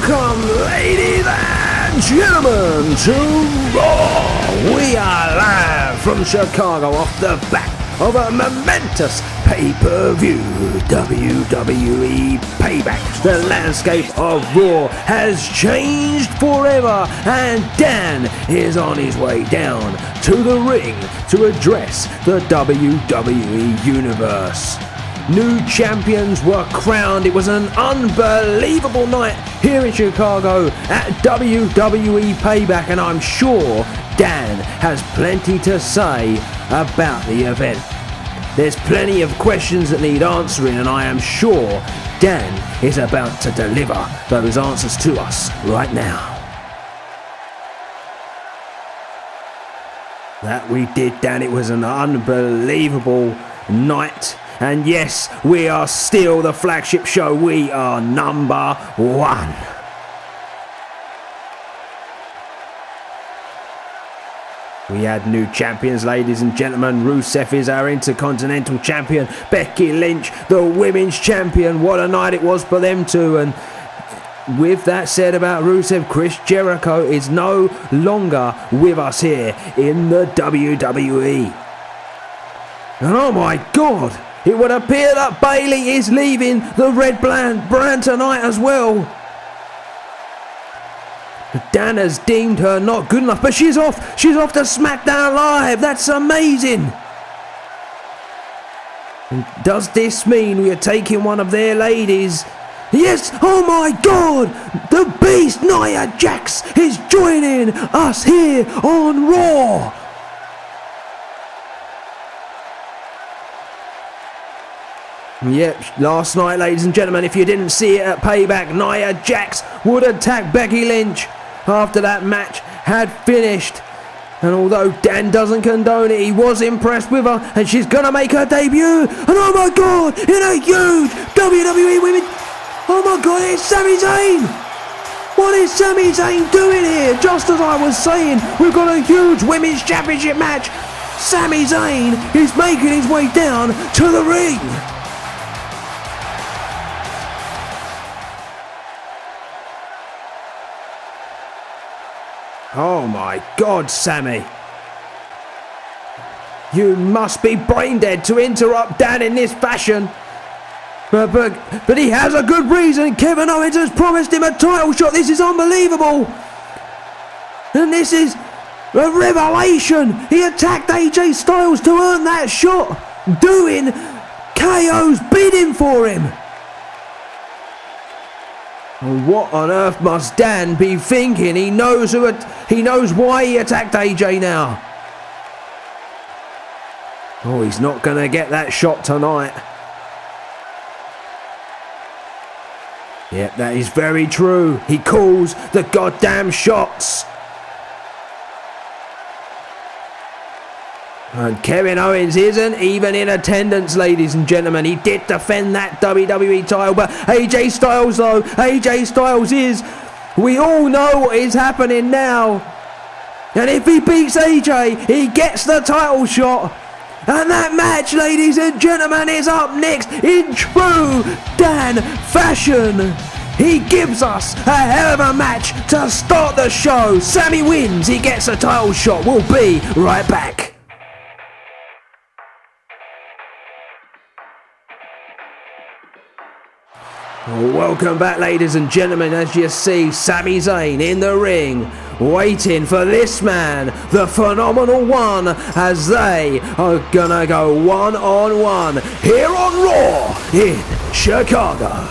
Welcome, ladies and gentlemen, to Raw. We are live from Chicago off the back of a momentous pay-per-view, WWE Payback. The landscape of Raw has changed forever, and Dan is on his way down to the ring to address the WWE Universe. New champions were crowned. It was an unbelievable night here in Chicago at WWE Payback, and I'm sure Dan has plenty to say about the event. There's plenty of questions that need answering, and I am sure Dan is about to deliver those answers to us right now. That we did, Dan. It was an unbelievable night. And yes, we are still the flagship show. We are number one. We had new champions, ladies and gentlemen. Rusev is our Intercontinental Champion. Becky Lynch, the Women's Champion. What a night it was for them two. And with that said about Rusev, Chris Jericho is no longer with us here in the WWE. And oh my God! It would appear that Bayley is leaving the Red brand tonight as well. Dan has deemed her not good enough, but she's off. She's off to Smackdown Live. That's amazing. And does this mean we are taking one of their ladies? Yes, oh my God, the Beast Nia Jax is joining us here on Raw. Yep, last night, ladies and gentlemen, if you didn't see it at Payback, Nia Jax would attack Becky Lynch after that match had finished. And although Dan doesn't condone it, he was impressed with her, and she's gonna make her debut. And oh my God, in a huge WWE Women, oh my God, it's Sami Zayn. What is Sami Zayn doing here? Just as I was saying, we've got a huge Women's Championship match. Sami Zayn is making his way down to the ring. Oh my God, Sammy. You must be brain dead to interrupt Dan in this fashion. But he has a good reason. Kevin Owens has promised him a title shot. This is unbelievable. And this is a revelation. He attacked AJ Styles to earn that shot, doing KO's bidding for him. What on earth must Dan be thinking? He knows why he attacked AJ now. Oh, he's not going to get that shot tonight. Yep, that is very true. He calls the goddamn shots. And Kevin Owens isn't even in attendance, ladies and gentlemen. He did defend that WWE title, but AJ Styles though, AJ Styles is, we all know what is happening now. And if he beats AJ, he gets the title shot. And that match, ladies and gentlemen, is up next in true Dan fashion. He gives us a hell of a match to start the show. Sammy wins, he gets a title shot. We'll be right back. Welcome back, ladies and gentlemen. As you see, Sami Zayn in the ring, waiting for this man, the Phenomenal One, as they are gonna go one-on-one here on Raw in Chicago.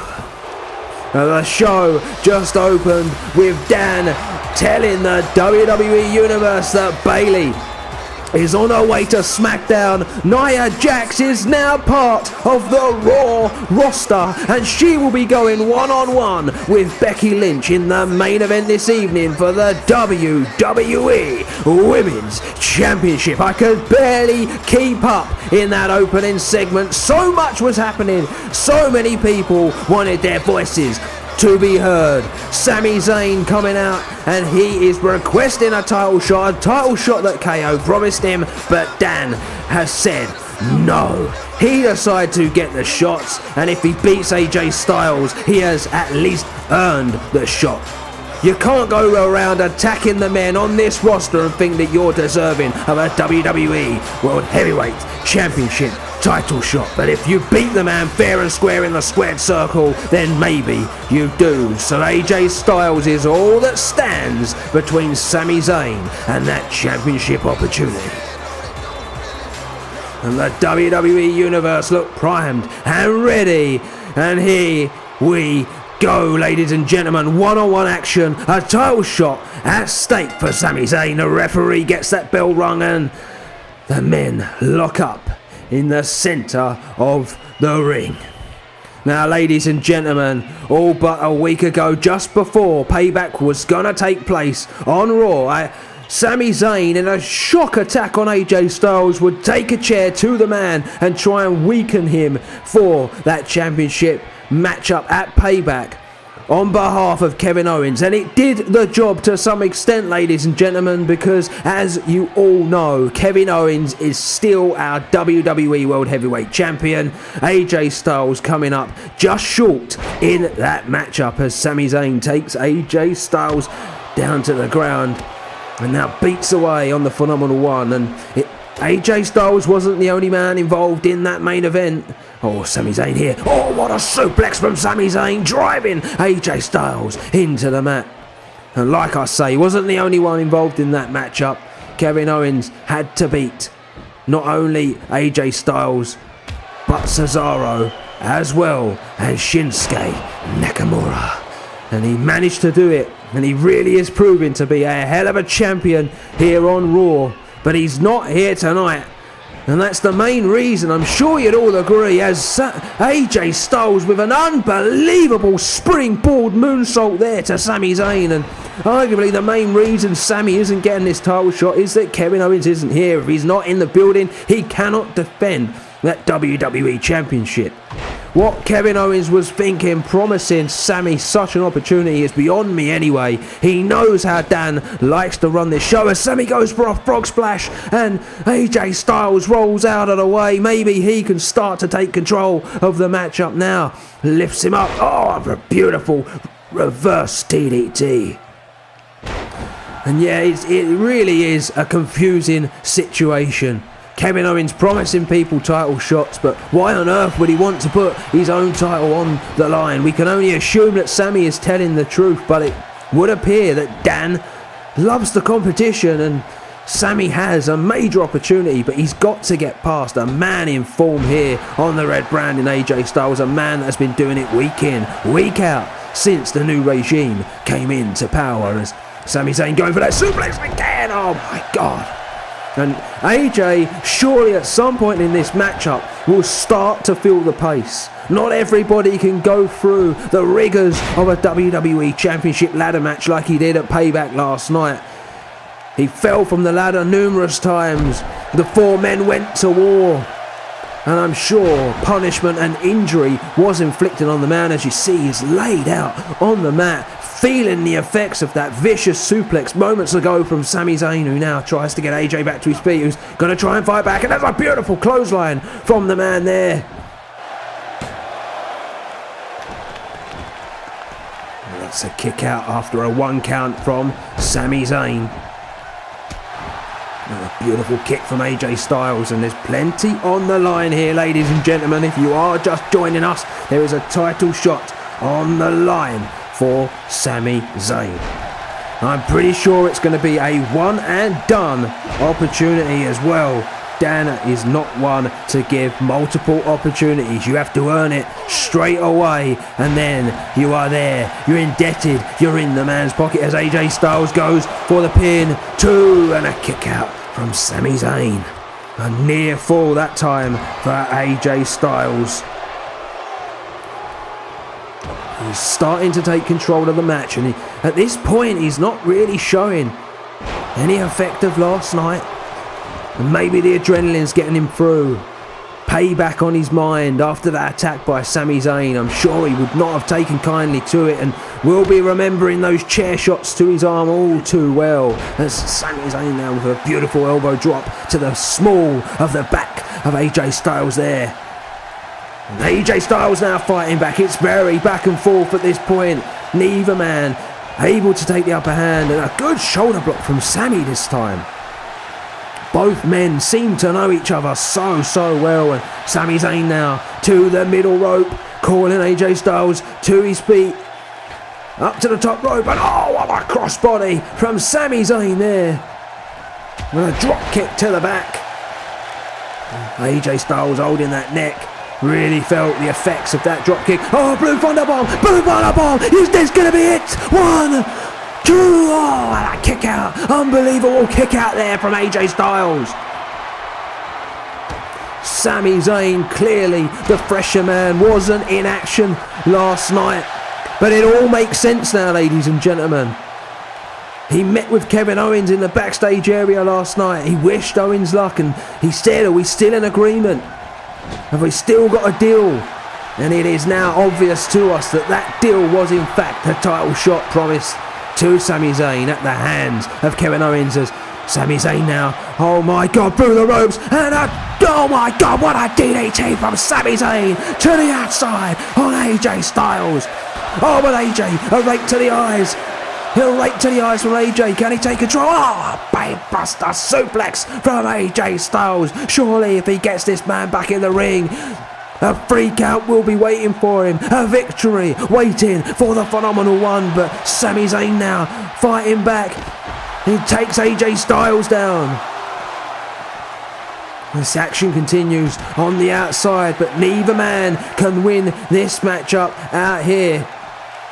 The show just opened with Dan telling the WWE Universe that Bayley is on her way to Smackdown. Nia Jax is now part of the Raw roster, and she will be going one-on-one with Becky Lynch in the main event this evening for the WWE Women's Championship. I could barely keep up in that opening segment. So much was happening. So many people wanted their voices to be heard. Sami Zayn coming out, and he is requesting a title shot that KO promised him, but Dan has said No. He decided to get the shots, and if he beats AJ Styles, he has at least earned the shot. You can't go around attacking the men on this roster and think that you're deserving of a WWE World Heavyweight Championship title shot. But if you beat the man fair and square in the squared circle, then maybe you do. So AJ Styles is all that stands between Sami Zayn and that championship opportunity. And the WWE Universe look primed and ready. And here we go, ladies and gentlemen. One-on-one action, a title shot at stake for Sami Zayn. The referee gets that bell rung and the men lock up in the centre of the ring. Now, ladies and gentlemen, all but a week ago, just before Payback was going to take place on Raw, Sami Zayn, in a shock attack on AJ Styles, would take a chair to the man and try and weaken him for that championship matchup at Payback on behalf of Kevin Owens. And it did the job to some extent, ladies and gentlemen, because as you all know, Kevin Owens is still our WWE World Heavyweight Champion. AJ Styles coming up just short in that matchup as Sami Zayn takes AJ Styles down to the ground and now beats away on the Phenomenal One. And AJ Styles wasn't the only man involved in that main event. Oh, Sami Zayn here. Oh, what a suplex from Sami Zayn, driving AJ Styles into the mat. And like I say, he wasn't the only one involved in that matchup. Kevin Owens had to beat not only AJ Styles, but Cesaro as well as Shinsuke Nakamura. And he managed to do it. And he really is proving to be a hell of a champion here on Raw. But he's not here tonight. And that's the main reason, I'm sure you'd all agree, as AJ Styles with an unbelievable springboard moonsault there to Sami Zayn. And arguably the main reason Sami isn't getting this title shot is that Kevin Owens isn't here. If he's not in the building, he cannot defend that WWE Championship. What Kevin Owens was thinking, promising Sami such an opportunity, is beyond me anyway. He knows how Dan likes to run this show as Sami goes for a frog splash and AJ Styles rolls out of the way. Maybe he can start to take control of the matchup now. Lifts him up. Oh, a beautiful reverse DDT. And yeah, it really is a confusing situation. Kevin Owens promising people title shots, but why on earth would he want to put his own title on the line? We can only assume that Sami is telling the truth, but it would appear that Dan loves the competition and Sami has a major opportunity, but he's got to get past a man in form here on the red brand in AJ Styles, a man that's been doing it week in, week out since the new regime came into power. As Sami Zayn going for that suplex again, oh my God. And AJ, surely at some point in this matchup, will start to feel the pace. Not everybody can go through the rigours of a WWE Championship ladder match like he did at Payback last night. He fell from the ladder numerous times. The four men went to war. And I'm sure punishment and injury was inflicted on the man, as you see he's laid out on the mat, feeling the effects of that vicious suplex moments ago from Sami Zayn, who now tries to get AJ back to his feet, who's going to try and fight back. And that's a beautiful clothesline from the man there. And that's a kick out after a 1 count from Sami Zayn. And a beautiful kick from AJ Styles, and there's plenty on the line here, ladies and gentlemen. If you are just joining us, there is a title shot on the line for Sami Zayn. I'm pretty sure it's going to be a one and done opportunity as well. Dan is not one to give multiple opportunities. You have to earn it straight away, and then you are there. You're indebted. You're in the man's pocket as AJ Styles goes for the pin. 2 and a kick out from Sami Zayn. A near fall that time for AJ Styles. He's starting to take control of the match, and at this point he's not really showing any effect of last night. And maybe the adrenaline's getting him through. Payback on his mind after that attack by Sami Zayn. I'm sure he would not have taken kindly to it, and will be remembering those chair shots to his arm all too well. As Sami Zayn now with a beautiful elbow drop to the small of the back of AJ Styles there. And AJ Styles now fighting back. It's very back and forth at this point. Neither man able to take the upper hand, and a good shoulder block from Sami this time. Both men seem to know each other so well, and Sami Zayn now to the middle rope, calling AJ Styles to his feet. Up to the top rope, and oh, what a crossbody from Sami Zayn there. With a drop kick to the back. AJ Styles holding that neck. Really felt the effects of that drop kick. Oh, Blue Thunder Bomb! Blue Thunder Bomb! Is this going to be it? 1, 2, oh, and a kick out. Unbelievable kick out there from AJ Styles. Sami Zayn, clearly the fresher man, wasn't in action last night. But it all makes sense now, ladies and gentlemen. He met with Kevin Owens in the backstage area last night. He wished Owens luck, and he said, are we still in agreement? Have we still got a deal? And it is now obvious to us that that deal was in fact a title shot promised to Sami Zayn at the hands of Kevin Owens, as Sami Zayn now, oh my god, through the ropes, and oh my god, what a DDT from Sami Zayn to the outside on AJ Styles. Oh, but AJ, a rake to the eyes. He'll rake to the eyes from AJ. Can he take control? Oh, babe buster suplex from AJ Styles. Surely if he gets this man back in the ring, a freak out will be waiting for him. A victory waiting for the Phenomenal One. But Sami Zayn now fighting back. He takes AJ Styles down. This action continues on the outside, but neither man can win this matchup out here.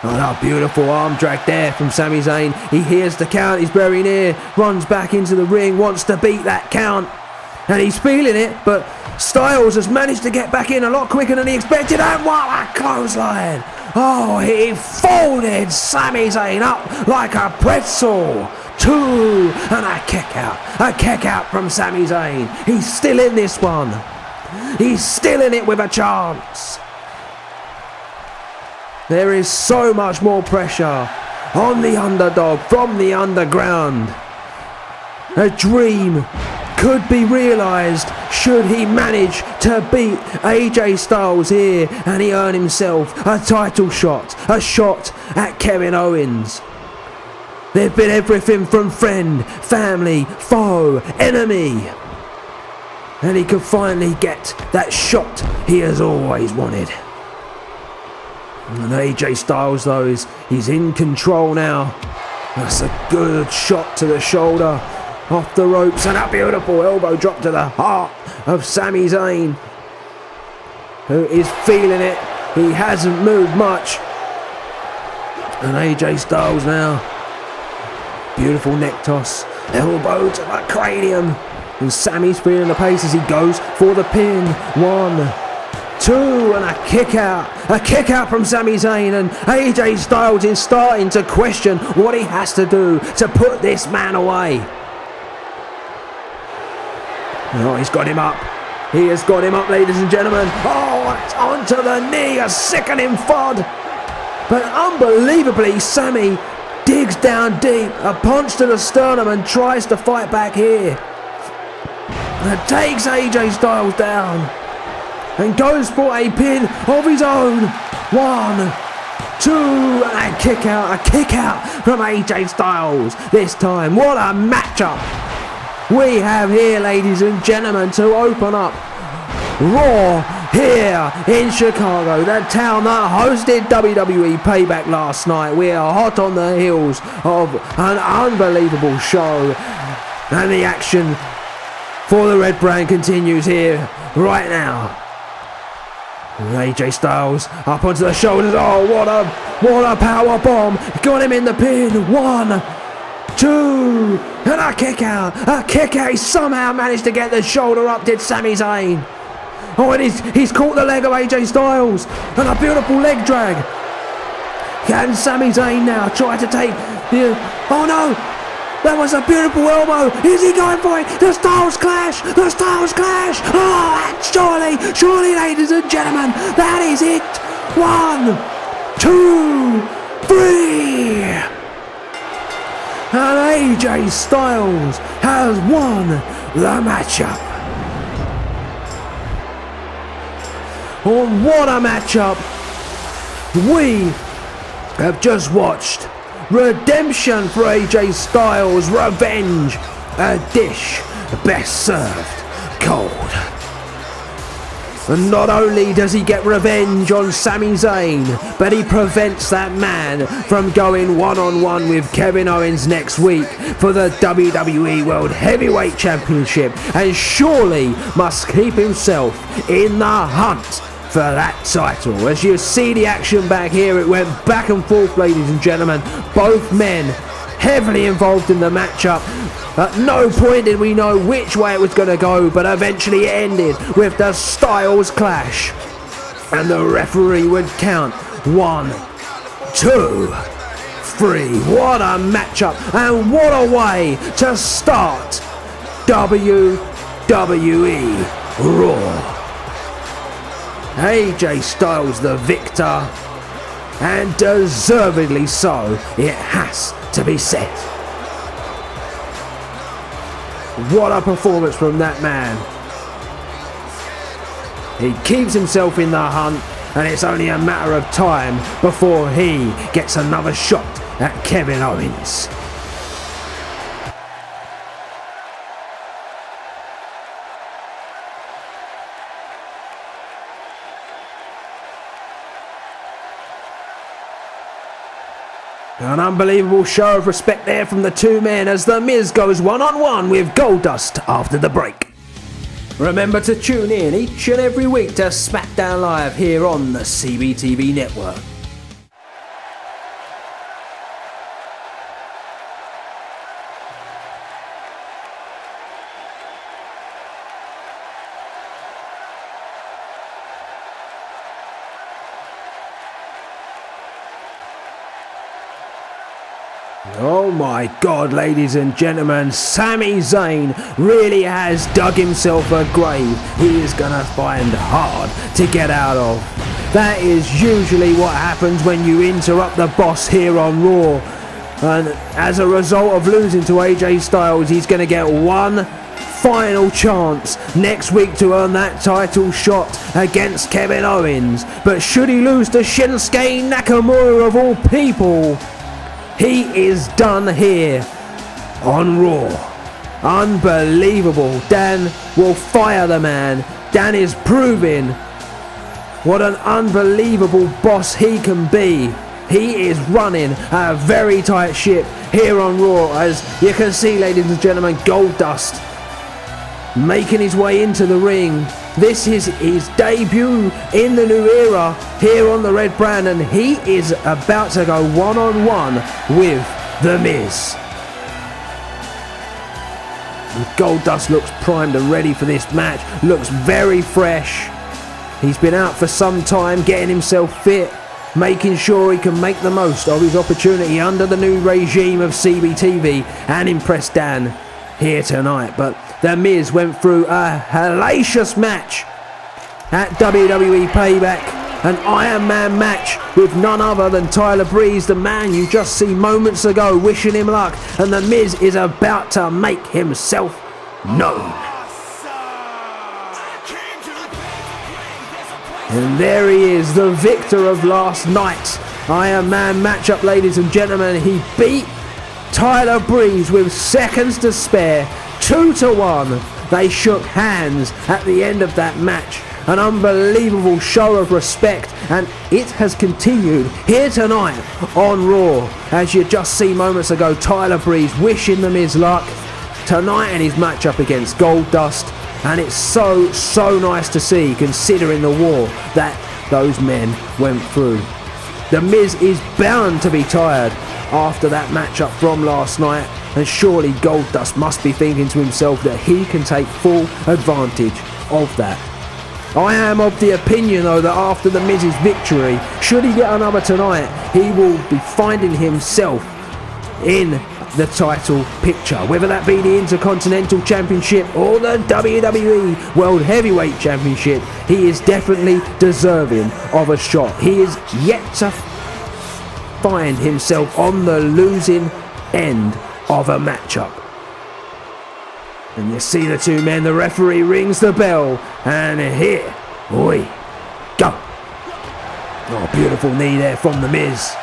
Oh, that beautiful arm drag there from Sami Zayn. He hears the count, he's very near, runs back into the ring, wants to beat that count. And he's feeling it, but Styles has managed to get back in a lot quicker than he expected. And what a clothesline! Oh, he folded Sami Zayn up like a pretzel. 2, and a kick out from Sami Zayn. He's still in this one. He's still in it with a chance. There is so much more pressure on the underdog from the underground. A dream could be realised should he manage to beat AJ Styles here, and he earn himself a title shot, a shot at Kevin Owens. They've been everything from friend, family, foe, enemy. And he could finally get that shot he has always wanted. And AJ Styles, though, he's in control now. That's a good shot to the shoulder, off the ropes, and a beautiful elbow drop to the heart of Sami Zayn, who is feeling it. He hasn't moved much. And AJ Styles now, beautiful neck toss, elbow to the cranium, and Sami's feeling the pace as he goes for the pin. 1, 2, and a kick out from Sami Zayn, and AJ Styles is starting to question what he has to do to put this man away. Oh, he's got him up. He has got him up, ladies and gentlemen. Oh, it's onto the knee, a sickening thud. But unbelievably, Sami digs down deep, a punch to the sternum, and tries to fight back here. And takes AJ Styles down. And goes for a pin of his own. 1, 2, and a kick out from AJ Styles this time. What a matchup we have here, ladies and gentlemen, to open up Raw here in Chicago, the town that hosted WWE Payback last night. We are hot on the heels of an unbelievable show, and the action for the Red Brand continues here right now. AJ Styles up onto the shoulders. Oh, what a power bomb! Got him in the pin. 1, 2, and a kick out. He somehow managed to get the shoulder up, did Sami Zayn. Oh, and he's caught the leg of AJ Styles, and a beautiful leg drag. Can Sami Zayn now try to take the... Oh no! That was a beautiful elbow. Is he going for it? The Styles Clash! Oh, and surely, ladies and gentlemen, that is it. 1, 2, 3. And AJ Styles has won the matchup. Oh, what a matchup we have just watched. Redemption for AJ Styles, revenge, a dish best served cold. And not only does he get revenge on Sami Zayn, but he prevents that man from going one-on-one with Kevin Owens next week for the WWE World Heavyweight Championship, and surely must keep himself in the hunt for that title. As you see the action back here, it went back and forth, ladies and gentlemen. Both men heavily involved in the matchup. At no point did we know which way it was going to go, but eventually it ended with the Styles Clash. And the referee would count 1, 2, 3. What a matchup, and what a way to start WWE Raw. AJ Styles the victor, and deservedly so, it has to be said. What a performance from that man. He keeps himself in the hunt, and it's only a matter of time before he gets another shot at Kevin Owens. An unbelievable show of respect there from the two men as The Miz goes one-on-one with Goldust after the break. Remember to tune in each and every week to Smackdown Live here on the CBTV network. Oh my God, ladies and gentlemen, Sami Zayn really has dug himself a grave he is gonna find hard to get out of. That is usually what happens when you interrupt the boss here on Raw. And as a result of losing to AJ Styles, he's gonna get one final chance next week to earn that title shot against Kevin Owens. But should he lose to Shinsuke Nakamura of all people, he is done here on Raw. Unbelievable. Dan will fire the man. Dan is proving what an unbelievable boss he can be. He is running a very tight ship here on Raw. As you can see, ladies and gentlemen, Goldust making his way into the ring. This is his debut in the new era here on the red brand, and he is about to go one-on-one with The Miz. And Goldust looks primed and ready for this match, looks very fresh. He's been out for some time getting himself fit, making sure he can make the most of his opportunity under the new regime of CBTV and impress Dan here tonight. But The Miz went through a hellacious match at WWE Payback, an Iron Man match with none other than Tyler Breeze, the man you just see moments ago, wishing him luck, and The Miz is about to make himself known. And there he is, the victor of last night's Iron Man matchup, ladies and gentlemen. He beat Tyler Breeze with seconds to spare, 2-1. They shook hands at the end of that match. An unbelievable show of respect, and it has continued here tonight on Raw. As you just see moments ago, Tyler Breeze wishing The Miz luck tonight in his matchup against Goldust. And it's so nice to see, considering the war that those men went through. The Miz is bound to be tired after that matchup from last night, and surely Goldust must be thinking to himself that he can take full advantage of that. I am of the opinion, though, that after The Miz's victory, should he get another tonight, he will be finding himself in the title picture, whether that be the Intercontinental Championship or the WWE World Heavyweight Championship. He is definitely deserving of a shot. He is yet to find himself on the losing end of a matchup. And you see the two men, the referee rings the bell, and here we Oh, beautiful knee there from The Miz.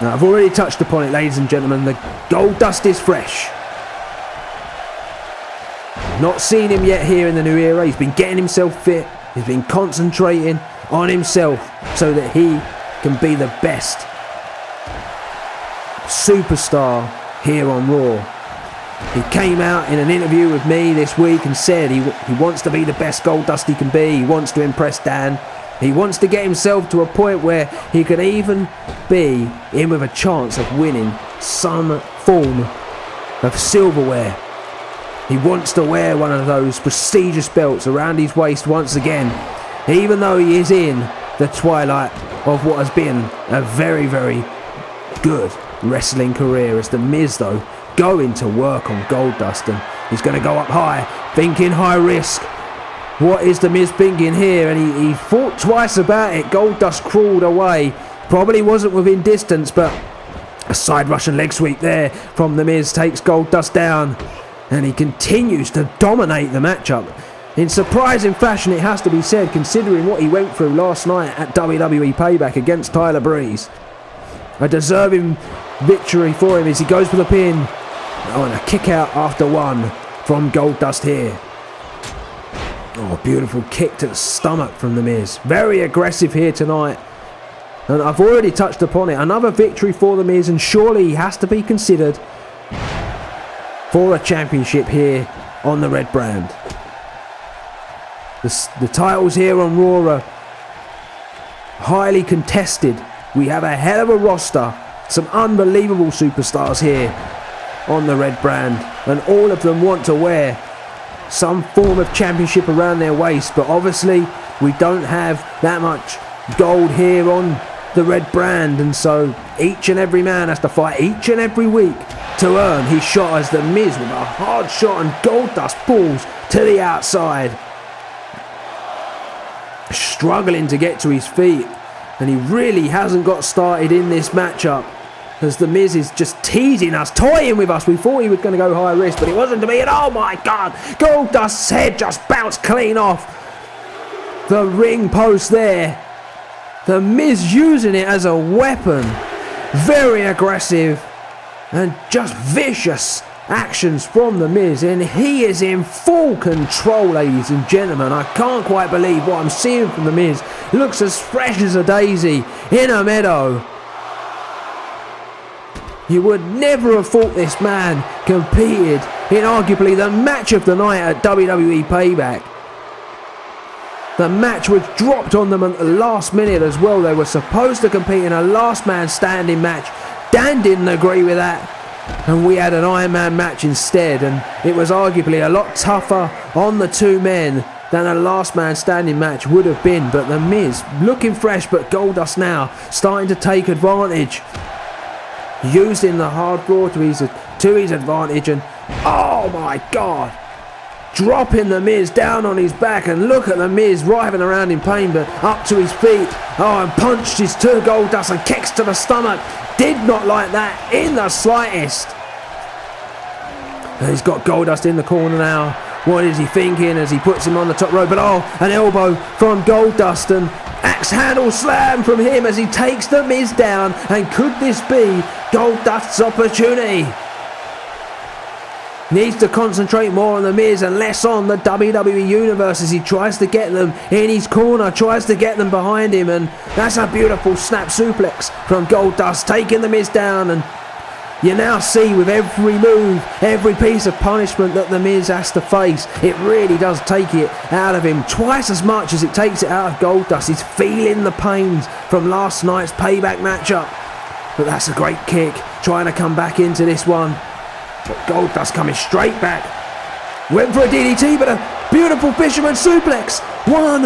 Now, I've already touched upon it, ladies and gentlemen. The Goldust is fresh. Not seen him yet here in the new era. He's been getting himself fit. He's been concentrating on himself so that he can be the best superstar here on Raw. He came out in an interview with me this week and said he wants to be the best Goldust he can be. He wants to impress Dan. He wants to get himself to a point where he could even be in with a chance of winning some form of silverware. He wants to wear one of those prestigious belts around his waist once again, even though he is in the twilight of what has been a very, very good wrestling career. As The Miz, though, going to work on Goldust, and he's going to go up high, thinking high risk. What is The Miz thinking here? And he thought twice about it. Goldust crawled away. Probably wasn't within distance, but a side Russian leg sweep there from The Miz takes Goldust down. And he continues to dominate the matchup in surprising fashion, it has to be said, considering what he went through last night at WWE Payback against Tyler Breeze. A deserving victory for him as he goes for the pin. Oh, and a kick out after one from Goldust here. Oh, beautiful kick to the stomach from The Miz. Very aggressive here tonight. And I've already touched upon it. Another victory for The Miz, and surely he has to be considered for a championship here on the red brand. The titles here on Raw are highly contested. We have a hell of a roster. Some unbelievable superstars here on the red brand. And all of them want to wear some form of championship around their waist. But obviously we don't have that much gold here on the red brand. And so each and every man has to fight each and every week to earn his shot, as The Miz with a hard shot and Goldust falls to the outside. Struggling to get to his feet, and he really hasn't got started in this matchup, as The Miz is just teasing us, toying with us. We thought he was going to go high risk, but it wasn't to be. And oh my god, Goldust's head just bounced clean off the ring post there. The Miz using it as a weapon. Very aggressive and just vicious actions from The Miz, and he is in full control, ladies and gentlemen. I can't quite believe what I'm seeing from The Miz. Looks as fresh as a daisy in a meadow. You would never have thought this man competed in arguably the match of the night at WWE Payback. The match was dropped on them at the last minute as well. They were supposed to compete in a last man standing match. Dan didn't agree with that, and we had an Iron Man match instead, and it was arguably a lot tougher on the two men than a last man standing match would have been. But The Miz looking fresh, but Goldust now starting to take advantage, using the hard draw to his advantage. And oh my god, dropping The Miz down on his back, and look at The Miz writhing around in pain, but up to his feet. Oh, and punches to Goldust and kicks to the stomach. Did not like that in the slightest. And he's got Goldust in the corner now. What is he thinking as he puts him on the top rope? But oh, an elbow from Goldust, and axe handle slam from him as he takes The Miz down. And could this be Goldust's opportunity? Needs to concentrate more on The Miz and less on the WWE Universe as he tries to get them in his corner, tries to get them behind him, and that's a beautiful snap suplex from Goldust, taking The Miz down. And you now see with every move, every piece of punishment that The Miz has to face, it really does take it out of him twice as much as it takes it out of Goldust. He's feeling the pains from last night's Payback matchup. But that's a great kick, trying to come back into this one. But Goldust coming straight back. Went for a DDT, but a beautiful fisherman suplex. 1,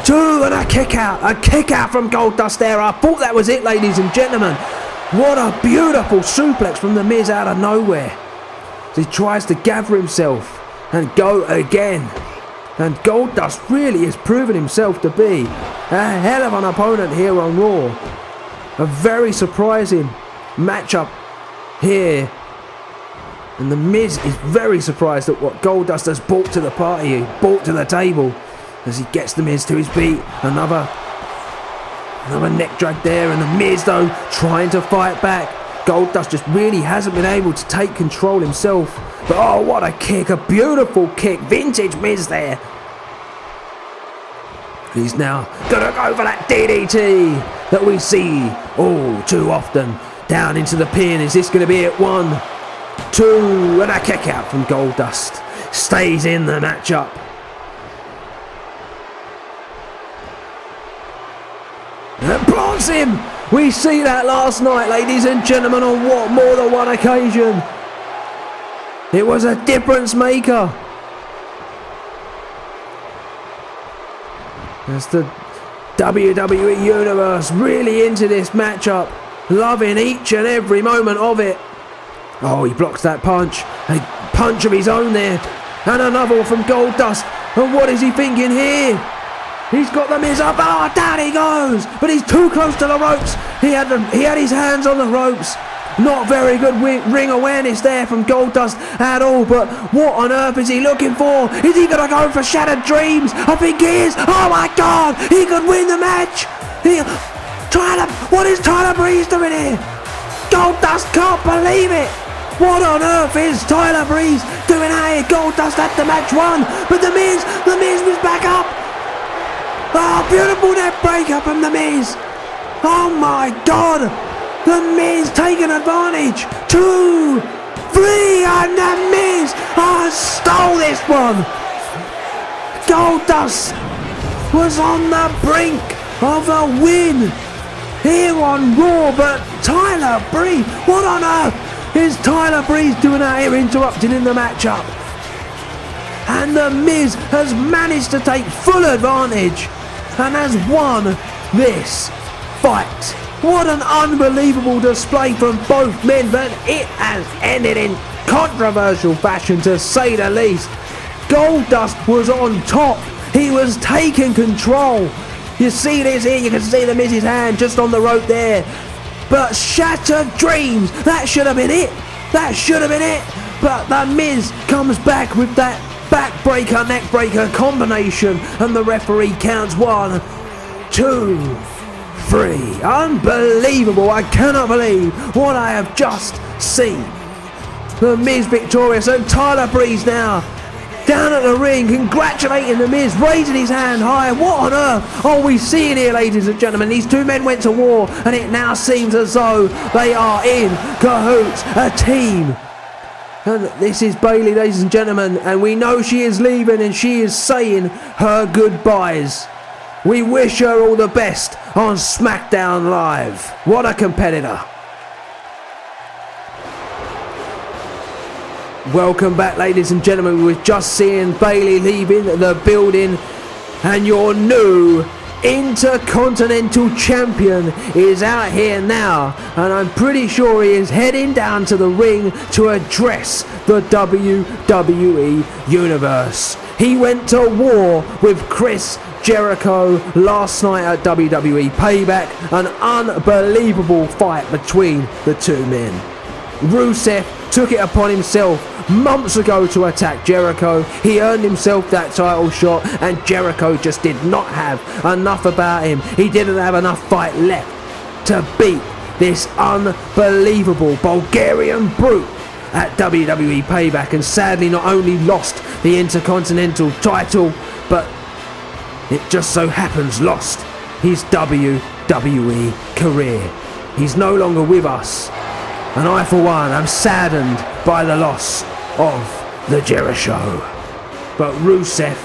2, and a kick out. A kick out from Goldust there. I thought that was it, ladies and gentlemen. What a beautiful suplex from The Miz out of nowhere. He tries to gather himself and go again. And Goldust really has proven himself to be a hell of an opponent here on Raw. A very surprising matchup here. And The Miz is very surprised at what Goldust has brought to the party, brought to the table, as he gets The Miz to his feet. Another Another neck drag there, and The Miz though trying to fight back. Goldust just really hasn't been able to take control himself. But oh, what a kick, a beautiful kick, vintage Miz there. He's now gonna go for that DDT that we see all too often. Down into the pin, is this gonna be it? 1, 2, and a kick out from Goldust. Stays in the matchup. And plants him! We see that last night, ladies and gentlemen, on what more than one occasion. It was a difference maker. As the WWE Universe really into this matchup, loving each and every moment of it. Oh, he blocks that punch. A punch of his own there. And another one from Goldust. And what is he thinking here? He's got The Miz up. Oh, down he goes. But he's too close to the ropes. He had his hands on the ropes. Not very good ring awareness there from Goldust at all. But what on earth is he looking for? Is he going to go for Shattered Dreams? I think he is. Oh my God. He could win the match. What is Tyler Breeze doing here? Goldust can't believe it. What on earth is Tyler Breeze doing out here? Goldust had the match won. But The Miz was back up. Oh, beautiful neck breaker from The Miz. Oh my God. The Miz taking advantage. 2, 3, and The Miz stole this one. Goldust was on the brink of a win here on Raw, but Tyler Breeze, what on earth is Tyler Breeze doing out here interrupting in the matchup? And The Miz has managed to take full advantage and has won this fight. What an unbelievable display from both men, but it has ended in controversial fashion to say the least. Goldust was on top. He was taking control. You see this here, you can see The Miz's hand just on the rope there. But Shattered Dreams, that should have been it. That should have been it. But The Miz comes back with that backbreaker, neckbreaker combination, and the referee counts 1, 2, 3. Unbelievable. I cannot believe what I have just seen. The Miz victorious, and Tyler Breeze now down at the ring congratulating The Miz, raising his hand high. What on earth are we seeing here, ladies and gentlemen? These two men went to war, and it now seems as though they are in cahoots, a team. And this is Bayley, ladies and gentlemen, and we know she is leaving and she is saying her goodbyes. We wish her all the best on Smackdown Live. What a competitor. Welcome back, ladies and gentlemen. We're just seeing Bayley leaving the building, and your new Intercontinental Champion is out here now, and I'm pretty sure he is heading down to the ring to address the WWE Universe. He went to war with Chris Jericho last night at WWE Payback, an unbelievable fight between the two men. Rusev took it upon himself months ago to attack Jericho. He earned himself that title shot, and Jericho just did not have enough about him. He didn't have enough fight left to beat this unbelievable Bulgarian brute at WWE Payback, and sadly not only lost the Intercontinental title, but it just so happens lost his WWE career. He's no longer with us, and I for one am saddened by the loss of the Jericho. But Rusev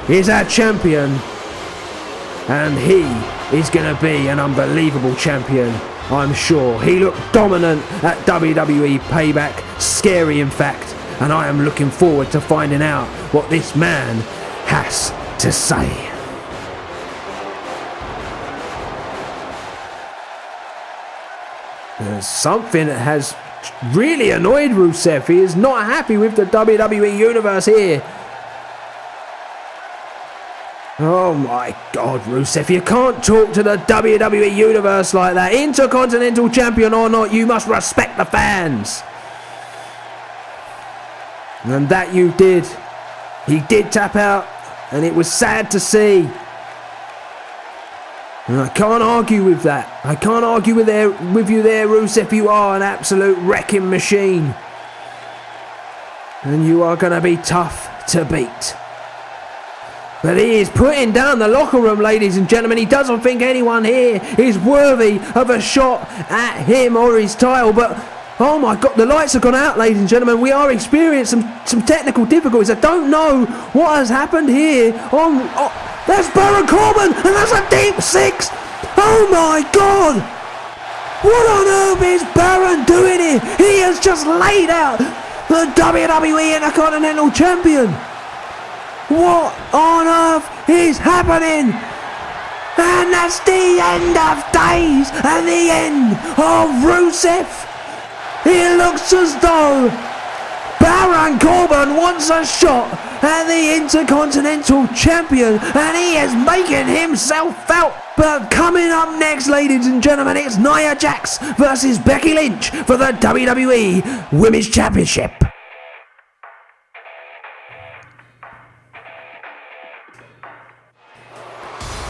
is our champion, and he is going to be an unbelievable champion, I'm sure. He looked dominant at WWE Payback, scary in fact, and I am looking forward to finding out what this man has to say. There's something that has really annoyed Rusev. He is not happy with the WWE Universe here. Oh my God, Rusev, you can't talk to the WWE Universe like that. Intercontinental Champion or not, you must respect the fans. And that you did. He did tap out, and it was sad to see. And I can't argue with that. I can't argue with you there, Rusev. You are an absolute wrecking machine. And you are going to be tough to beat. But he is putting down the locker room, ladies and gentlemen. He doesn't think anyone here is worthy of a shot at him or his title. But, oh my God, the lights have gone out, ladies and gentlemen. We are experiencing some technical difficulties. I don't know what has happened here. That's Baron Corbin, and that's a deep six. Oh my God. What on earth is Baron doing here? He has just laid out the WWE Intercontinental Champion. What on earth is happening? And that's the end of days and the end of Rusev. It looks as though Baron Corbin wants a shot at the Intercontinental Champion, and he is making himself felt. But coming up next, ladies and gentlemen, it's Nia Jax versus Becky Lynch for the WWE Women's Championship.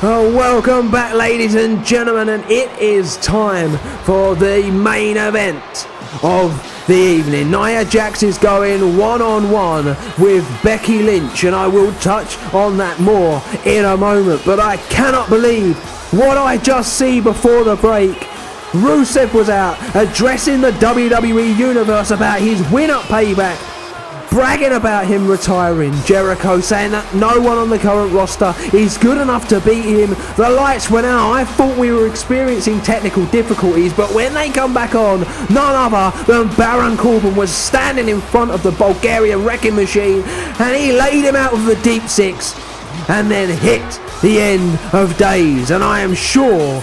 Oh, welcome back, ladies and gentlemen, and it is time for the main event of the evening. Nia Jax is going one-on-one with Becky Lynch, and I will touch on that more in a moment. But I cannot believe what I just see before the break. Rusev was out addressing the WWE Universe about his win at Payback, bragging about him retiring. Jericho saying that no one on the current roster is good enough to beat him. The lights went out. I thought we were experiencing technical difficulties, but when they come back on, none other than Baron Corbin was standing in front of the Bulgarian Wrecking Machine, and he laid him out with the deep six and then hit the end of days. And I am sure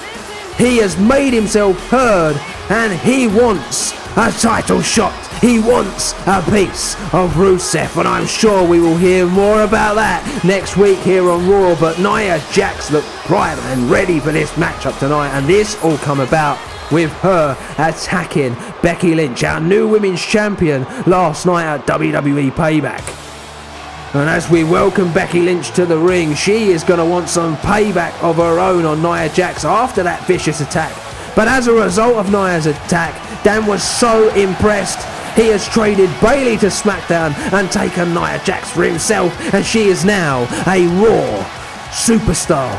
he has made himself heard, and he wants a title shot. He wants a piece of Rusev, and I'm sure we will hear more about that next week here on Raw. But Nia Jax looked primed and ready for this matchup tonight, and this all come about with her attacking Becky Lynch, our new women's champion, last night at WWE Payback. And as we welcome Becky Lynch to the ring, she is going to want some payback of her own on Nia Jax after that vicious attack. But as a result of Nia's attack, Dan was so impressed, he has traded Bayley to Smackdown and taken Nia Jax for himself, and she is now a Raw superstar.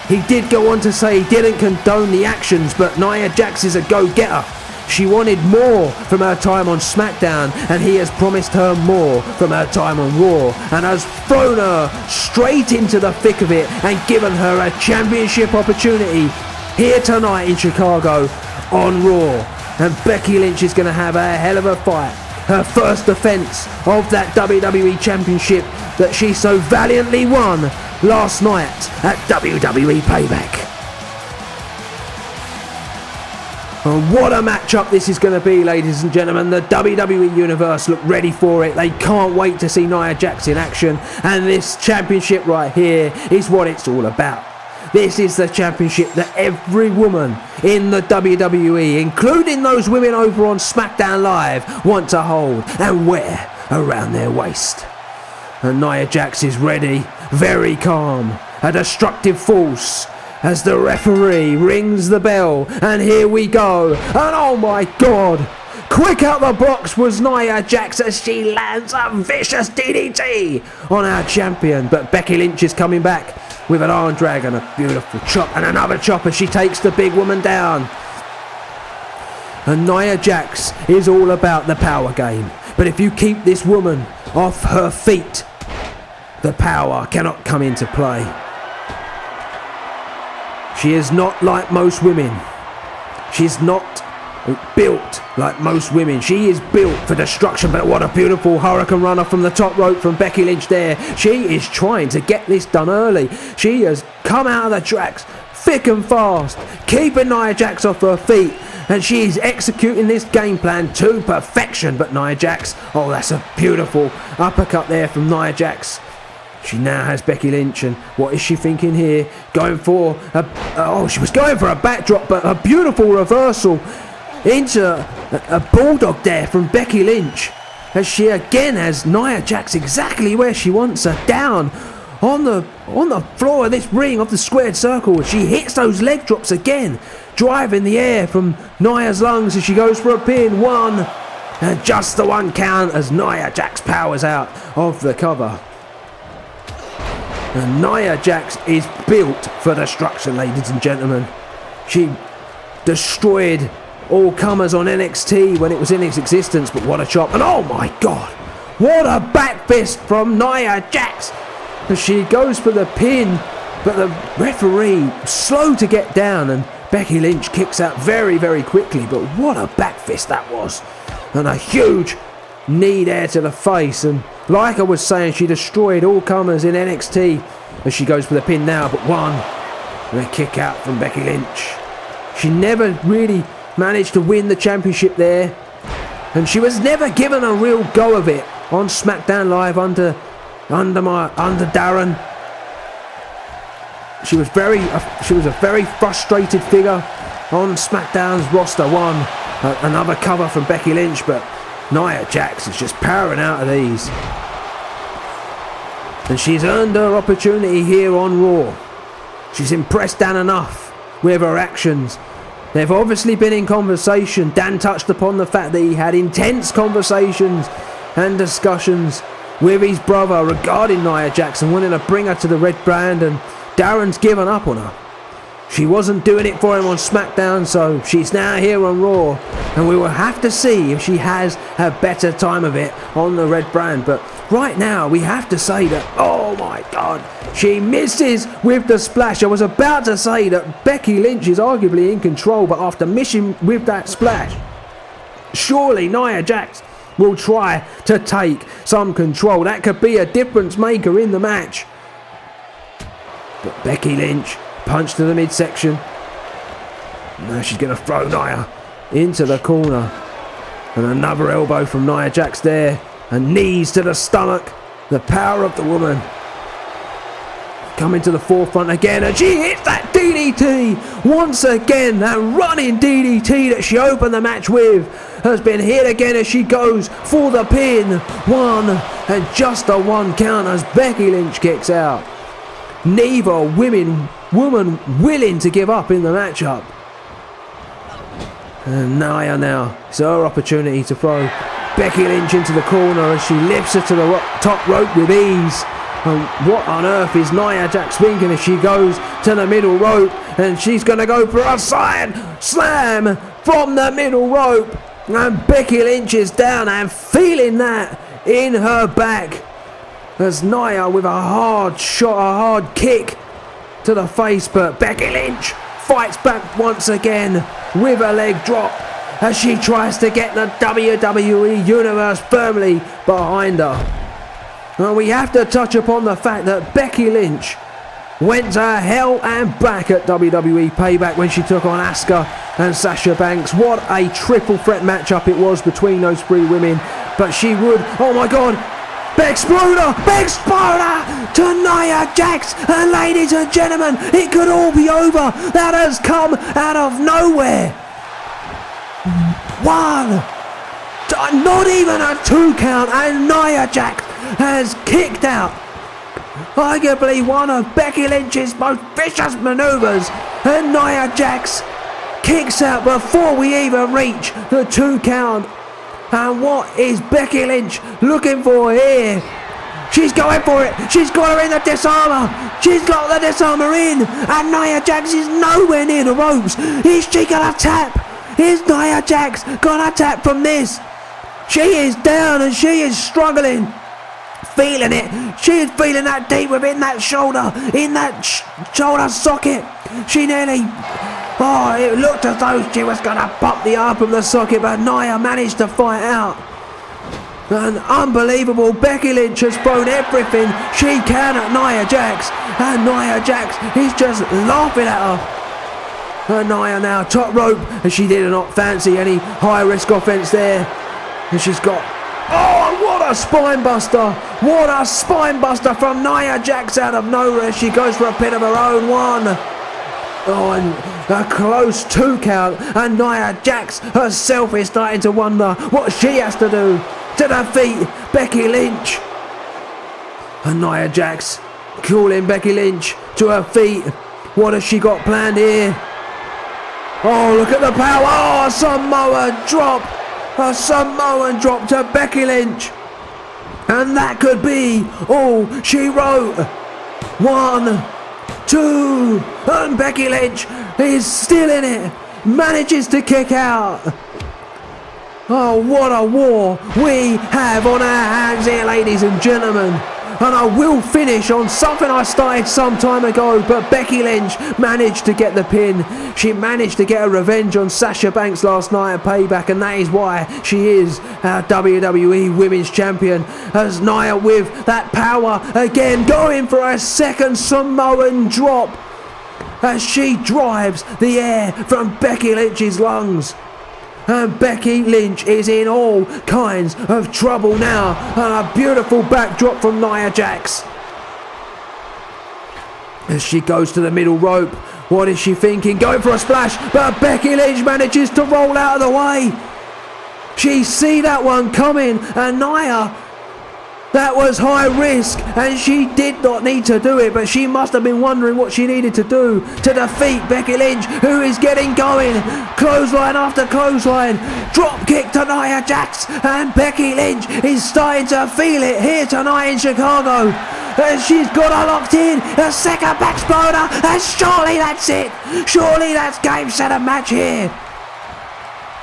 He did go on to say he didn't condone the actions, but Nia Jax is a go-getter. She wanted more from her time on Smackdown, and he has promised her more from her time on Raw, and has thrown her straight into the thick of it and given her a championship opportunity here tonight in Chicago on Raw. And Becky Lynch is going to have a hell of a fight. Her first defense of that WWE Championship that she so valiantly won last night at WWE Payback. And what a matchup this is going to be, ladies and gentlemen. The WWE Universe look ready for it. They can't wait to see Nia Jax in action. And this championship right here is what it's all about. This is the championship that every woman in the WWE, including those women over on SmackDown Live, want to hold and wear around their waist. And Nia Jax is ready, very calm, a destructive force, as the referee rings the bell, and here we go. And oh my God, quick out the box was Nia Jax as she lands a vicious DDT on our champion. But Becky Lynch is coming back with an arm drag and a beautiful chop and another chop as she takes the big woman down. And Nia Jax is all about the power game. But if you keep this woman off her feet, the power cannot come into play. She is not like most women. She's not built like most women. She is built for destruction. But what a beautiful hurricane runner from the top rope from Becky Lynch there. She is trying to get this done early. She has come out of the tracks thick and fast, keeping Nia Jax off her feet, and she is executing this game plan to perfection. But Nia Jax, oh, that's a beautiful uppercut there from Nia Jax. She now has Becky Lynch, and what is she thinking here? Going for she was going for a backdrop, but a beautiful reversal into a bulldog there from Becky Lynch, as she again has Nia Jax exactly where she wants her, down on the floor of this ring of the squared circle. She hits those leg drops again, driving the air from Nia's lungs as she goes for a pin. 1, and just the 1 count as Nia Jax powers out of the cover. And Nia Jax is built for destruction, ladies and gentlemen. She destroyed all comers on NXT when it was in its existence, but what a chop. And oh my God, what a back fist from Nia Jax as she goes for the pin, but the referee slow to get down, and Becky Lynch kicks out very, very quickly. But what a back fist that was, and a huge knee there to the face. And like I was saying, she destroyed all comers in NXT as she goes for the pin now, but 1, and a kick out from Becky Lynch. She never really managed to win the championship there, and she was never given a real go of it on Smackdown Live under Darren. She was a very frustrated figure on SmackDown's roster. 1, another cover from Becky Lynch, but Nia Jax is just powering out of these, and she's earned her opportunity here on Raw. She's impressed Dan enough with her actions. They've obviously been in conversation. Dan touched upon the fact that he had intense conversations and discussions with his brother regarding Nia Jax and wanting to bring her to the red brand, and Darren's given up on her. She wasn't doing it for him on SmackDown, so she's now here on Raw, and we will have to see if she has a better time of it on the red brand. But right now we have to say that, oh my God, she misses with the splash. I was about to say that Becky Lynch is arguably in control, but after missing with that splash, surely Nia Jax will try to take some control. That could be a difference maker in the match. But Becky Lynch, punch to the midsection. Now she's going to throw Nia into the corner. And another elbow from Nia Jax there. And knees to the stomach. The power of the woman coming to the forefront again, and she hits that DDT once again. That running DDT that she opened the match with has been hit again as she goes for the pin. 1, and just a 1 count as Becky Lynch kicks out. Neither woman willing to give up in the matchup. And Nia now, it's her opportunity to throw Becky Lynch into the corner as she lifts her to the top rope with ease. And what on earth is Nia Jax thinking as she goes to the middle rope, and she's going to go for a side slam from the middle rope, and Becky Lynch is down and feeling that in her back as Nia with a hard shot, a hard kick to the face, but Becky Lynch fights back once again with a leg drop as she tries to get the WWE Universe firmly behind her. Well, we have to touch upon the fact that Becky Lynch went to hell and back at WWE Payback when she took on Asuka and Sasha Banks. What a triple threat matchup it was between those 3 women. But she would, oh my God, Big Exploder to Nia Jax. And ladies and gentlemen, it could all be over. That has come out of nowhere. 1, not even a 2 count, and Nia Jax has kicked out arguably one of Becky Lynch's most vicious maneuvers, and Nia Jax kicks out before we even reach the 2 count. And what is Becky Lynch looking for here? She's going for it. She's got her in the disarmer. She's got the disarmer in, and Nia Jax is nowhere near the ropes. Is she gonna tap? Is Nia Jax gonna tap from this? She is down and she is struggling. Feeling it. She is feeling that deep within that shoulder, in that shoulder socket. She nearly, it looked as though she was going to pop the arm from the socket, but Nia managed to fight out. And unbelievable, Becky Lynch has thrown everything she can at Nia Jax, and Nia Jax is just laughing at her. And Nia now top rope, and she did not fancy any high risk offense there. And she's got, what a spine buster! What a spine buster from Nia Jax out of nowhere. She goes for a pin of her own. 1. And a close 2 count, and Nia Jax herself is starting to wonder what she has to do to defeat Becky Lynch. And Nia Jax calling Becky Lynch to her feet. What has she got planned here? Oh, look at the power. Oh, a Samoan drop. A Samoan drop to Becky Lynch. And that could be all she wrote. 1, 2, and Becky Lynch is still in it. Manages to kick out. Oh, what a war we have on our hands here, ladies and gentlemen. And I will finish on something I started some time ago, but Becky Lynch managed to get the pin. She managed to get a revenge on Sasha Banks last night at Payback, and that is why she is our WWE Women's Champion. As Nia with that power again, going for a second Samoan drop as she drives the air from Becky Lynch's lungs. And Becky Lynch is in all kinds of trouble now. And a beautiful backdrop from Nia Jax. As she goes to the middle rope. What is she thinking? Going for a splash. But Becky Lynch manages to roll out of the way. She see that one coming. And Nia, that was high risk. And she did not need to do it. But she must have been wondering what she needed to do to defeat Becky Lynch, who is getting going. Clothesline after clothesline. Drop kick to Nia Jax. And Becky Lynch is starting to feel it here tonight in Chicago. And she's got her locked in. A second back exploder. And surely that's it. Surely that's game, set, and match here.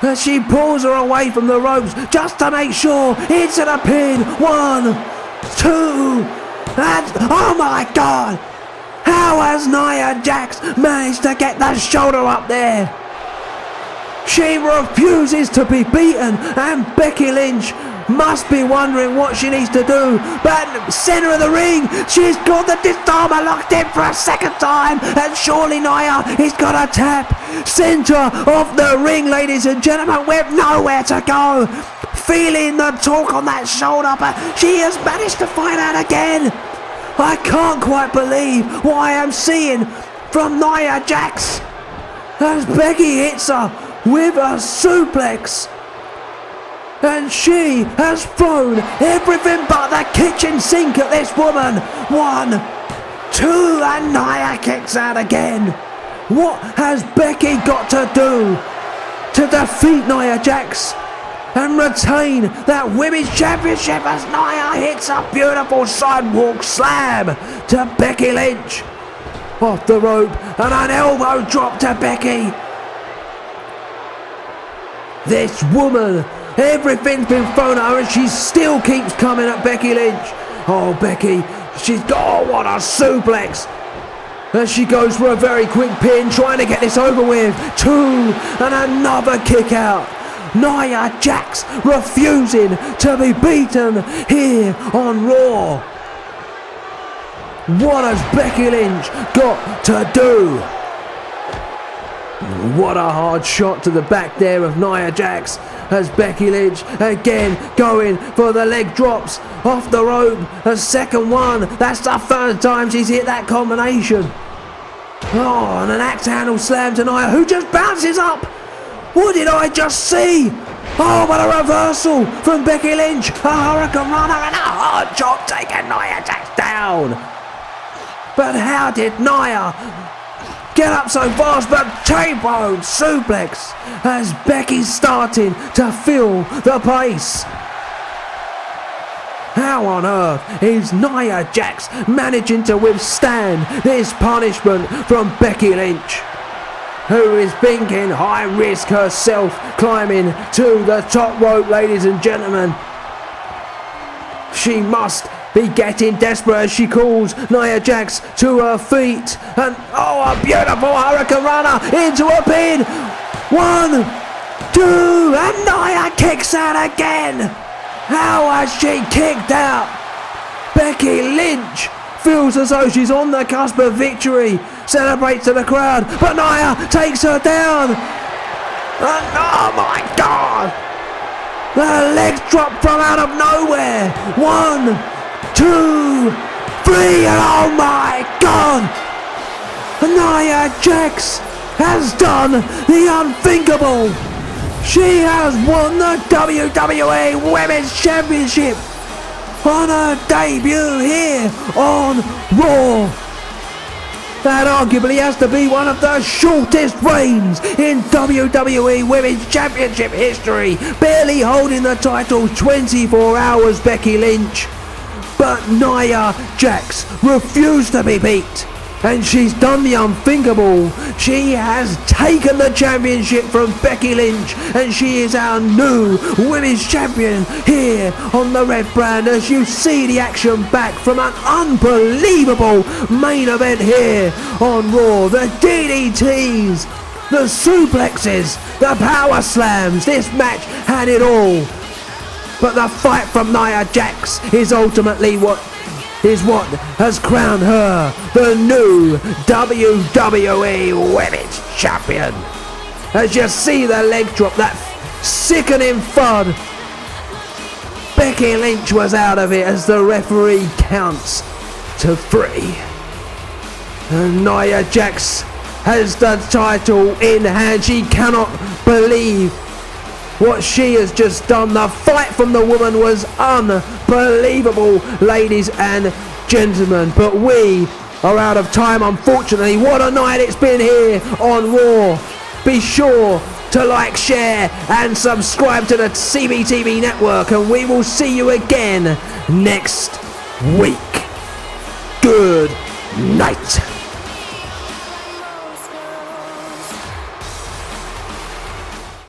As she pulls her away from the ropes just to make sure into the pin. 1, 2, and oh my God! How has Nia Jax managed to get that shoulder up there? She refuses to be beaten, and Becky Lynch must be wondering what she needs to do. But center of the ring, she's got the disarmer locked in for a second time, and surely Nia is gonna tap. Center of the ring, ladies and gentlemen, with nowhere to go. Feeling the torque on that shoulder, but she has managed to find out again. I can't quite believe what I am seeing from Nia Jax as Becky hits her with a suplex. And she has thrown everything but the kitchen sink at this woman. 1, 2, and Nia kicks out again. What has Becky got to do to defeat Nia Jax and retain that Women's Championship as Nia hits a beautiful sidewalk slam to Becky Lynch? Off the rope and an elbow drop to Becky. This woman, everything's been thrown at her and she still keeps coming at Becky Lynch. Oh, Becky, she's got, oh, what a suplex. As she goes for a very quick pin, trying to get this over with. 2, and another kick out. Nia Jax refusing to be beaten here on Raw. What has Becky Lynch got to do? What a hard shot to the back there of Nia Jax as Becky Lynch again going for the leg drops off the rope. A second one. That's the third time she's hit that combination. Oh, and an axe handle slam to Nia, who just bounces up. What did I just see? Oh, what a reversal from Becky Lynch. A Hurricane Runner and a hard chop taking Nia Jax down. But how did Nia get up so fast? But T-bone suplex as Becky's starting to feel the pace. How on earth is Nia Jax managing to withstand this punishment from Becky Lynch, who is thinking high risk herself, climbing to the top rope, ladies and gentlemen? She must be getting desperate as she calls Nia Jax to her feet. And oh, a beautiful Hurricane Runner into a pin. 1, 2, and Nia kicks out again. How has she kicked out? Becky Lynch feels as though she's on the cusp of victory. Celebrates to the crowd, but Nia takes her down. And oh my God! The legs drop from out of nowhere. 1, 2, 3, and oh my God! Nia Jax has done the unthinkable. She has won the WWE Women's Championship on her debut here on Raw. That arguably has to be one of the shortest reigns in WWE Women's Championship history. Barely holding the title 24 hours, Becky Lynch. But Nia Jax refused to be beat. And she's done the unthinkable. She has taken the championship from Becky Lynch, and she is our new women's champion here on the red brand, as you see the action back from an unbelievable main event here on Raw. The DDTs, the suplexes, the power slams. This match had it all. But the fight from Nia Jax is ultimately what has crowned her the new WWE Women's Champion. As you see the leg drop, that sickening thud, Becky Lynch was out of it as the referee counts to 3. And Nia Jax has the title in hand. She cannot believe what she has just done. The fight from the woman was unbelievable, ladies and gentlemen. But we are out of time, unfortunately. What a night it's been here on Raw. Be sure to like, share and subscribe to the CBTV network, and we will see you again next week. Good night.